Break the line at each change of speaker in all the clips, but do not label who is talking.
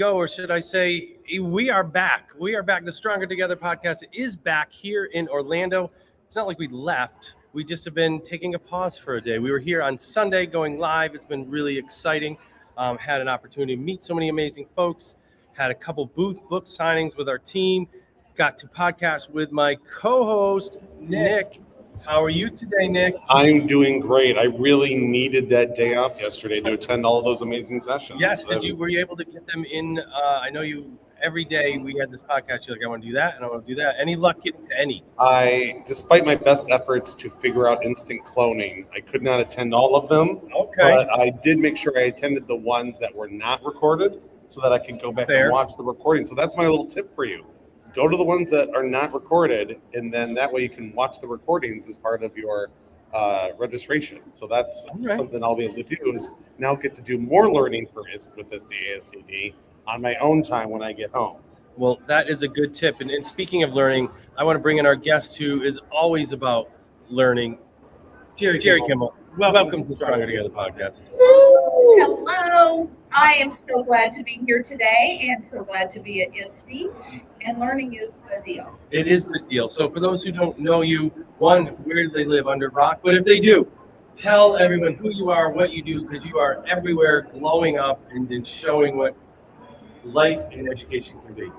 go, or should I say, we are back. We are back. The Stronger Together podcast is back here in Orlando. It's not like we left. We just have been taking a pause for a day. We were here on Sunday going live. It's been really exciting. Had an opportunity to meet so many amazing folks. Had a couple booth book signings with our team. Got to podcast with my co-host, Nick. How are you today, Nick?
I'm doing great. I really needed that day off yesterday to attend all of those amazing sessions.
Yes. Were you able to get them in? I know you, every day we had this podcast, you're like, I want to do that and I want to do that. Any luck getting to any?
Despite my best efforts to figure out instant cloning, I could not attend all of them.
Okay.
But I did make sure I attended the ones that were not recorded so that I could go back and watch the recording. So that's my little tip for you. Go to the ones that are not recorded, and then that way you can watch the recordings as part of your registration. So that's something I'll be able to do, is now get to do more learning with this ISTE on my own time when I get home.
Well, that is a good tip. And speaking of learning, I want to bring in our guest who is always about learning, Jerri Kemble. Welcome to the Stronger Together podcast.
Hello. I am so glad to be here today and so glad to be at ISTE. And learning is the deal.
It is the deal. So for those who don't know you, one, where do they live, under a rock? But if they do, tell everyone who you are, what you do, because you are everywhere, glowing up and showing what life and education can be.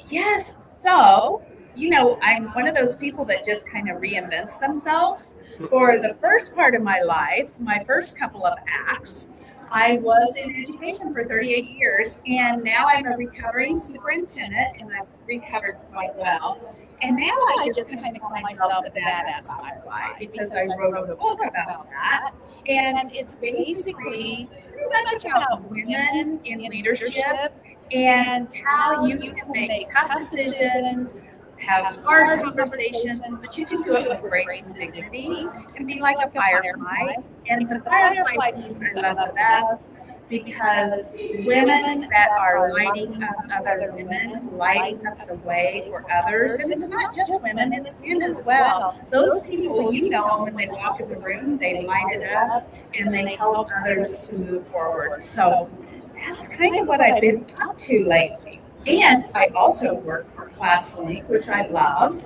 Yes. So, I'm one of those people that just kind of reinvents themselves. For the first part of my life, my first couple of acts, I was in education for 38 years, and now I'm a recovering superintendent, and I've recovered quite well. And now I just kind of call myself the badass butterfly because I wrote a book about that. And it's basically pretty much about women in leadership and how you can make tough decisions, have hard conversations, but you can do it with grace and dignity and be like a firefly. And the firefly piece I love the best because women that are lighting up other women, lighting up the way for others, and it's not just women, it's men as well. Those people, when they walk in the room, they light it up and they help others to move forward. So that's kind of what I've been up to lately. And I also work for ClassLink, which I love.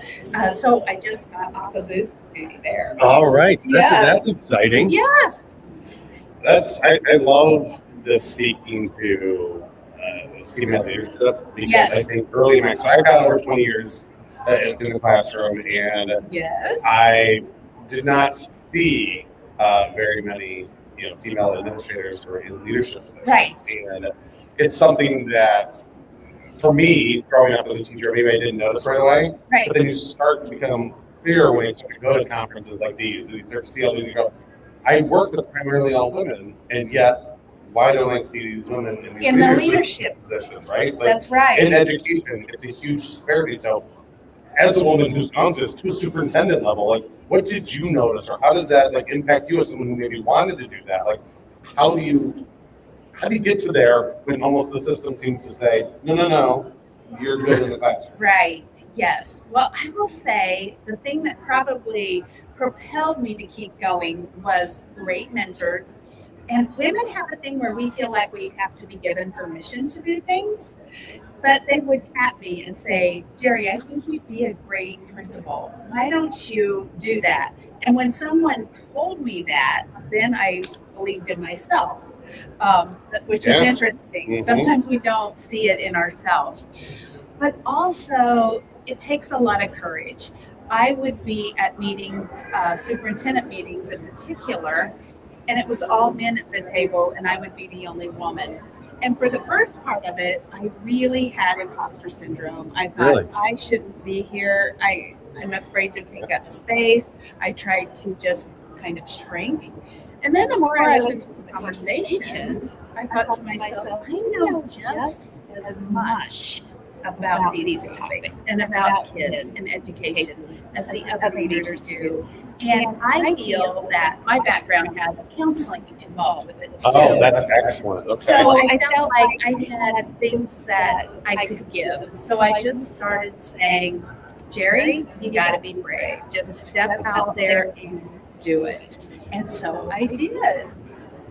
So I just got off of booth duty there.
All right. That's exciting.
Yes.
I love the speaking to female leadership because I think early in my career, I've got over 20 years in the classroom, and I did not see very many female administrators who are in leadership.
Right.
And it's something that, for me, growing up as a teacher, maybe I didn't notice right away.
Right.
But then you start to become clear when you start to go to conferences like these, and you start to see all these, you go, I work with primarily all women, and yet, why don't I see these women in
the leadership
positions, right? Like,
that's right.
In education, it's a huge disparity. So, as a woman who's gone to a superintendent level, like, what did you notice, or how does that impact you as someone who maybe wanted to do that? Like, how do you get to there when almost the system seems to say, no, you're good in the classroom?
Right, yes. Well, I will say the thing that probably propelled me to keep going was great mentors. And women have a thing where we feel like we have to be given permission to do things. But they would tap me and say, Jerri, I think you'd be a great principal. Why don't you do that? And when someone told me that, then I believed in myself. Which is interesting. Mm-hmm. Sometimes we don't see it in ourselves. But also, it takes a lot of courage. I would be at meetings, superintendent meetings in particular, and it was all men at the table, and I would be the only woman. And for the first part of it, I really had imposter syndrome. I thought, I shouldn't be here. I'm afraid to take up space. I tried to just kind of shrink. And then the more I listened to the conversations, I thought to myself, I know just as much about these topics and about kids and education as the other leaders do. And I feel that my background had counseling involved with it too.
Oh, that's excellent. Okay.
So I felt like I had things that I could give. So I just started saying, Jerri, you got to be brave. Just step out there and do it. And so I did.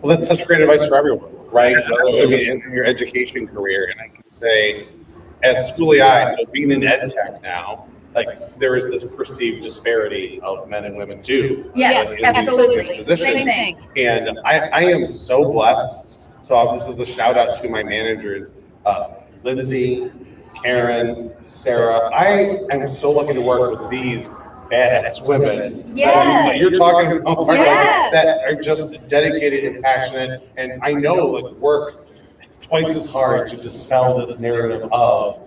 Well, that's such great advice for everyone, right? In your education career. And I can say at School AI, so being in ed tech now, like there is this perceived disparity of men and women too.
Yes,
like, in
absolutely.
these positions.
Same thing.
And I am so blessed. So this is a shout out to my managers, Lindsay, Karen, Sarah. I am so lucky to work with these badass women that you're talking about, that are just dedicated and passionate. And I know like work twice as hard to dispel this narrative of,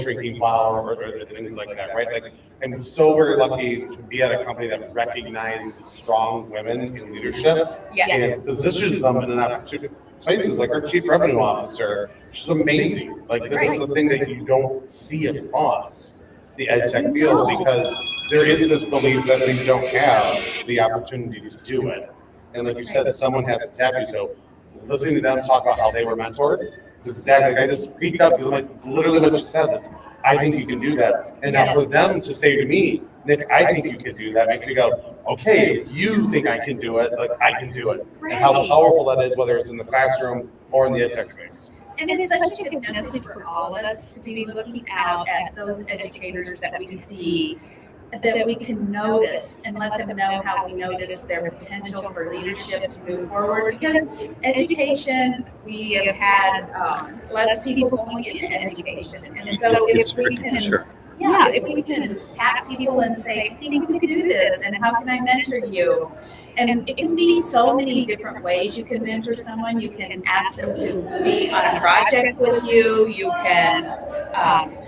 shrinking flower or things like that, right? Like, I'm so very lucky to be at a company that recognizes strong women in leadership and positions them in an opportunity. Places like our chief revenue officer, she's amazing. Like this is the thing that you don't see across the ed tech field because there is this belief that we don't have the opportunity to do it. And like you said, someone has to tap you. So listening to them talk about how they were mentored, it's exactly, I just freaked out because like, it's literally what you said. It's, I think you can do that. And now for them to say to me, Nick, I think you can do that, makes me go, okay, if you think I can do it, like I can do it. And how powerful that is, whether it's in the classroom or in the ed tech space.
And it's such a good message for all of us to be looking out at those educators that we see, that we can notice and let them know how we notice their potential for leadership to move forward. Because education, we have had less people going into education. And so if we can, if we can tap people and say, I think we can do this, and how can I mentor you? And it can be so many different ways you can mentor someone. You can ask them to be on a project with you. You can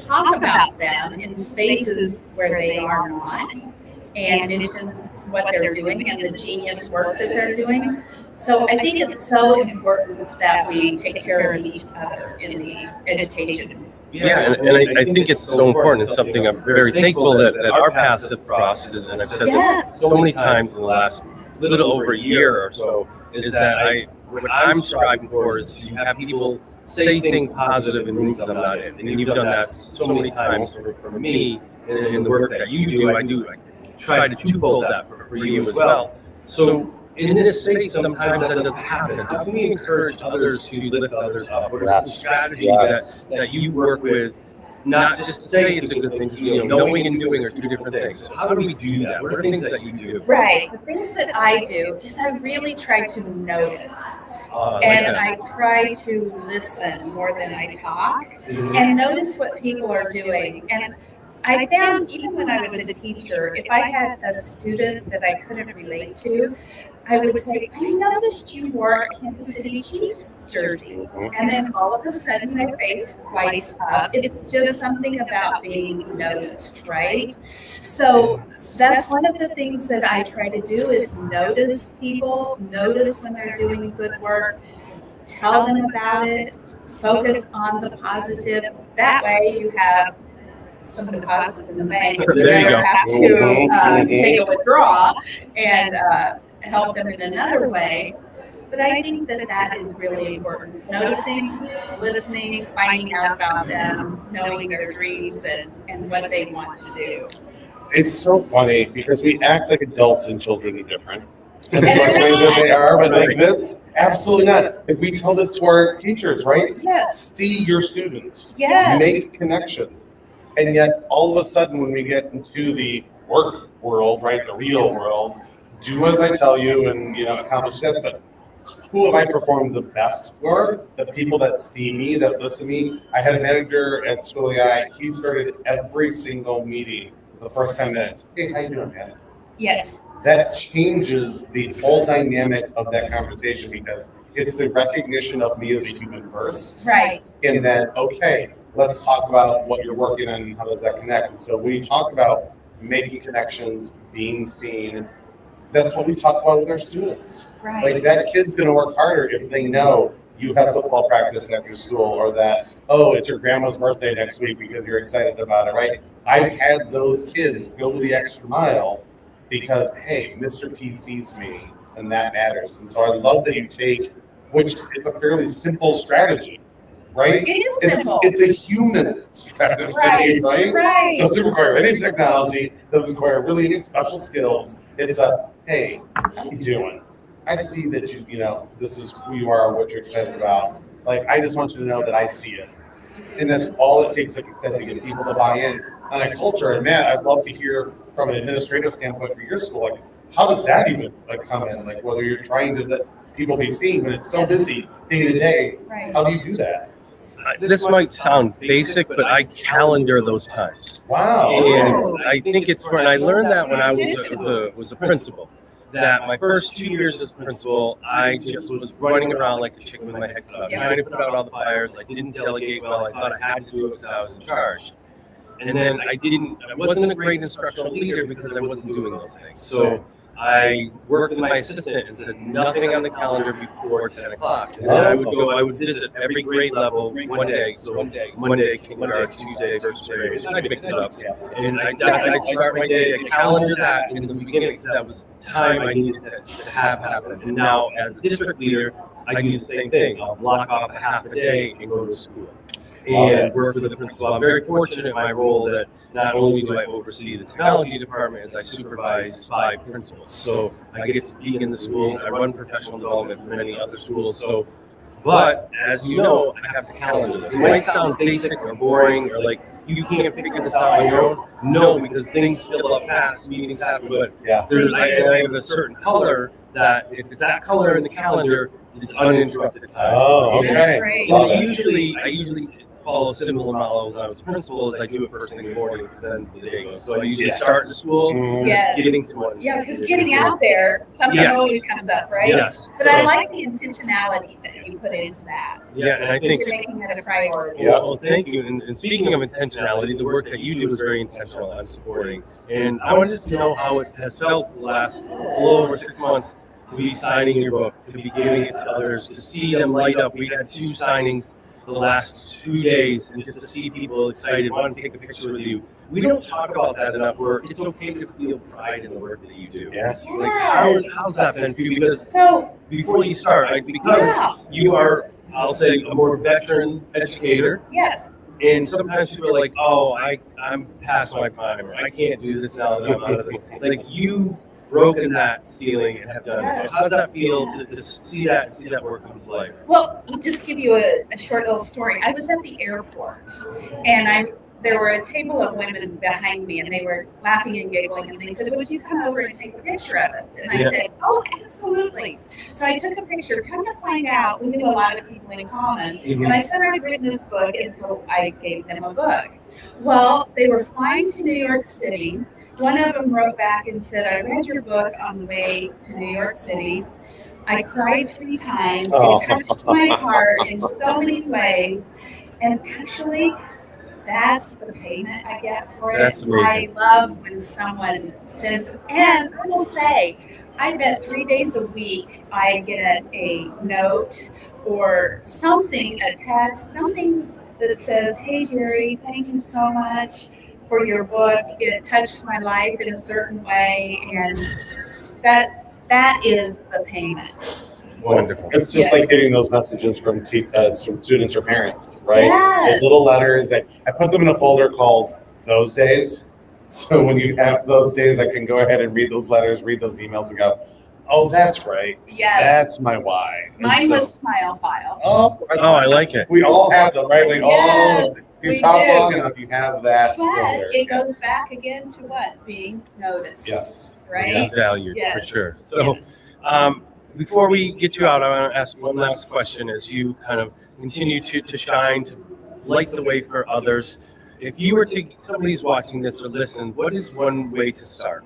talk about them in spaces where they are not and mention what they're doing and the genius work that they're doing. So I think it's so important that we take care of each other in the education.
Yeah, and I think it's so important. It's something I'm very thankful that our paths have crossed, and I've said this so many times in the last little over a year or so, is that what I'm striving for is to have people say things positive in rooms I'm not in. And you've done that so many times for me in the work that you do. I try to twofold that for you as well. So in this space, sometimes that doesn't happen. How can we encourage others to lift others up? What are some strategies that you work with? Not just to say it's a good thing, knowing and doing are two different things. So how do we do that? What are things that you do?
Right. The things that I do is I really try to notice. And I try to listen more than I talk and notice what people are doing. And I found even when I was a teacher, if I had a student that I couldn't relate to, I would say, I noticed you wore a Kansas City Chiefs jersey. And then all of a sudden my face lights up. It's just something about being noticed, right? So that's one of the things that I try to do is notice people, notice when they're doing good work, tell them about it, focus on the positive. That way you have some deposits in the bank. You never have to take a withdrawal and help them in another way. But I think that is really important. Noticing, listening, finding out about them, knowing their dreams and what they want to do.
It's so funny because we act like adults and children are different. And the ways that they are, but like this, absolutely not. If we tell this to our teachers, right?
Yes.
See your students.
Yes.
Make connections. And yet, all of a sudden, when we get into the work world, right, the real world, do as I tell you and, accomplish this, but who have I performed the best for? The people that see me, that listen to me. I had a manager at School AI. He started every single meeting the first 10 minutes. Hey, how you doing, man?
Yes.
That changes the whole dynamic of that conversation because it's the recognition of me as a human first.
Right.
And then, okay, let's talk about what you're working on and how does that connect. And so we talk about making connections, being seen. That's what we talk about with our students.
Right.
Like that kid's going to work harder if they know you have football practice after school or that, oh, it's your grandma's birthday next week because you're excited about it, right? I've had those kids go the extra mile because, hey, Mr. P sees me and that matters. And so I love that you take, which is a fairly simple strategy, right?
It is simple.
It's a human strategy, right?
Right.
Doesn't require any technology, doesn't require really any special skills. It's a, hey, how you doing? I see that this is who you are, what you're excited about. Like, I just want you to know that I see it. And that's all it takes, like you said, to get people to buy in on a culture. And Matt, I'd love to hear from an administrative standpoint for your school, like how does that even like come in? Like whether you're trying to let people be seen when it's so busy day to day,
Right.
how do you do that?
This might sound basic, but I calendar those times.
Wow.
And I think it's when I learned that when I was a principal. That my first 2 years as principal, I just was running around like a chicken with my head cut off, trying to put out all the fires. I didn't delegate well. I thought I had to do it because I was in charge. And then I wasn't a great instructional leader because I wasn't doing those things. So I worked with my assistant and said nothing on the calendar before 10 o'clock. And then I would visit every grade level one day. So Monday, kindergarten, Tuesday, first grade. I'd mix it up. And I'd start my day, I calendar that in the beginning because that was time I needed to have happen. And now as a district leader, I do the same thing. I'll block off a half a day and go to school and work with the principal. I'm very fortunate in my role that not only do I oversee the technology department as I supervise 5 principals. So I get to be in the schools. I run professional development for many other schools. So, but as you know, I have to calendar this. It might sound basic or boring or like you can't figure this out on your own. No, because things fill up fast, meetings happen. But I have a certain color that if it's that color in the calendar, it's uninterrupted time.
Oh, okay.
That's great.
And I usually follow similar models when I was principal as I do it first thing in the morning because then the day goes. So I usually start in school,
Yes.
getting to one.
Yeah, because getting out there, something always comes up, right?
Yes.
But I like the intentionality that you put into that.
Yeah, and I think.
You're making it a priority.
Yeah.
Well, thank you. And speaking of intentionality, the work that you do is very intentional on supporting. And I want just to know how it has felt the last little over 6 months to be signing your book, to be giving it to others, to see them light up. We had 2 signings the last 2 days, and just to see people excited, want to take a picture with you. We don't talk about that enough. Where it's okay to feel pride in the work that you do.
Yeah.
Like how's that been for you? Because
So,
before you start, because you are, I'll say, a more veteran educator,
yes,
and sometimes people are like, "Oh, I'm past my prime, or I can't do this now that I'm out of it." Like you've broken that ceiling and have done it. So how does that feel to see that work come to life?
well, I'll just give you a short little story. I was at the airport, and there were a table of women behind me, and they were laughing and giggling, and they said, "Would you come over and take a picture of us?" And I said, "Oh, absolutely." So I took a picture. Come to find out, we knew a lot of people in common, and I said I'd written this book, and so I gave them a book. Well, they were flying to New York City. One of them wrote back and said, "I read your book on the way to New York City. I cried 3 times. It touched my heart in so many ways. And actually, that's the payment I get for it."
That's amazing.
I love when someone says, and I will say, I bet 3 days a week I get a note or something, a text, something that says, "Hey, Jerri, thank you so much for your book. It touched my life in a certain way," and that is the payment.
Wonderful.
It's just like getting those messages from students or parents, right?
Yes.
Those little letters. I put them in a folder called Those Days. So when you have those days, I can go ahead and read those letters, read those emails, and go, "Oh, that's right.
Yes.
That's my why." And
Mine
so-
was Smile File.
Oh,
I like it.
We all have them, right? We
Yes,
all. If you
we
talk
do.
long enough, you have that.
But
folder.
it goes back again to what? Being noticed.
Yes.
Right?
Valued for
Yes.
sure. So.
Yes.
Before we get you out, I want to ask one last question as you kind of continue to shine, to light the way for others. If you were to, somebody's watching this or listen, what is one way to start?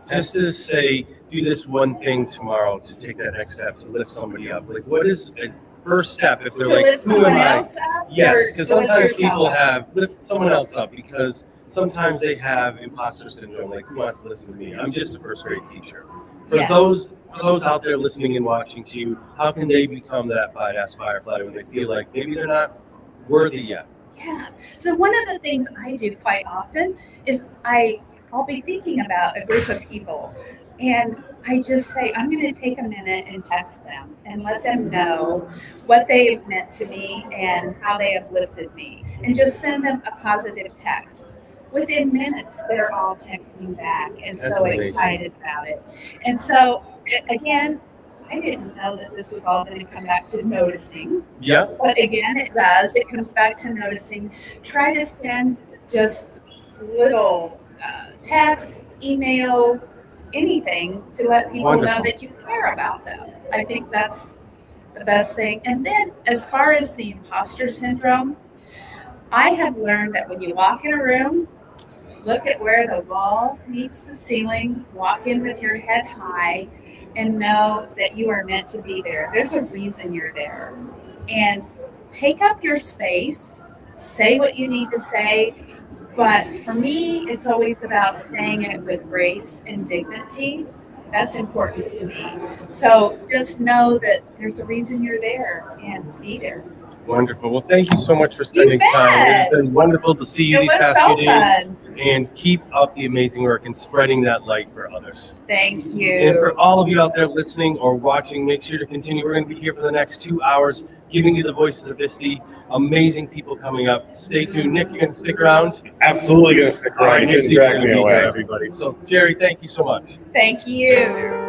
Just to say, do this one thing tomorrow to take that next step to lift somebody up. Like, what is a first step if they're
To
like,
lift
who am
someone
I?
else up?
Yes,
or
because
to lift
sometimes
yourself
people
up?
have lift someone else up because sometimes they have imposter syndrome. Like, who wants to listen to me? I'm just a first grade teacher. For
Yes.
those out there listening and watching to you, how can they become that badass firefighter when they feel like maybe they're not worthy yet?
Yeah. So one of the things I do quite often is I'll be thinking about a group of people, and I just say, I'm going to take a minute and text them and let them know what they have meant to me and how they have lifted me, and just send them a positive text. Within minutes, they're all texting back and
That's
so
amazing.
excited about it. And so, again, I didn't know that this was all going to come back to noticing.
Yeah.
But again, it does. It comes back to noticing. Try to send just little texts, emails, anything to let people
Wonderful.
know that you care about them. I think that's the best thing. And then as far as the imposter syndrome, I have learned that when you walk in a room, look at where the wall meets the ceiling, walk in with your head high, and know that you are meant to be there. There's a reason you're there. And take up your space, say what you need to say. But for me, it's always about saying it with grace and dignity. That's important to me. So just know that there's a reason you're there and be there.
Wonderful. Well, thank you so much for spending time. It has been wonderful to see you
It
these
was
past
so
few days.
fun.
And keep up the amazing work and spreading that light for others.
Thank
And
you.
for all of you out there listening or watching, make sure to continue. We're going to be here for the next 2 hours, giving you the voices of ISTE. Amazing people coming up. Stay tuned. Nick, you going to stick around?
Absolutely going to stick
All right,
around. You
Nick's
can drag
gonna
me
be
away.
here, everybody. So, Jerri, thank you so much.
Thank you.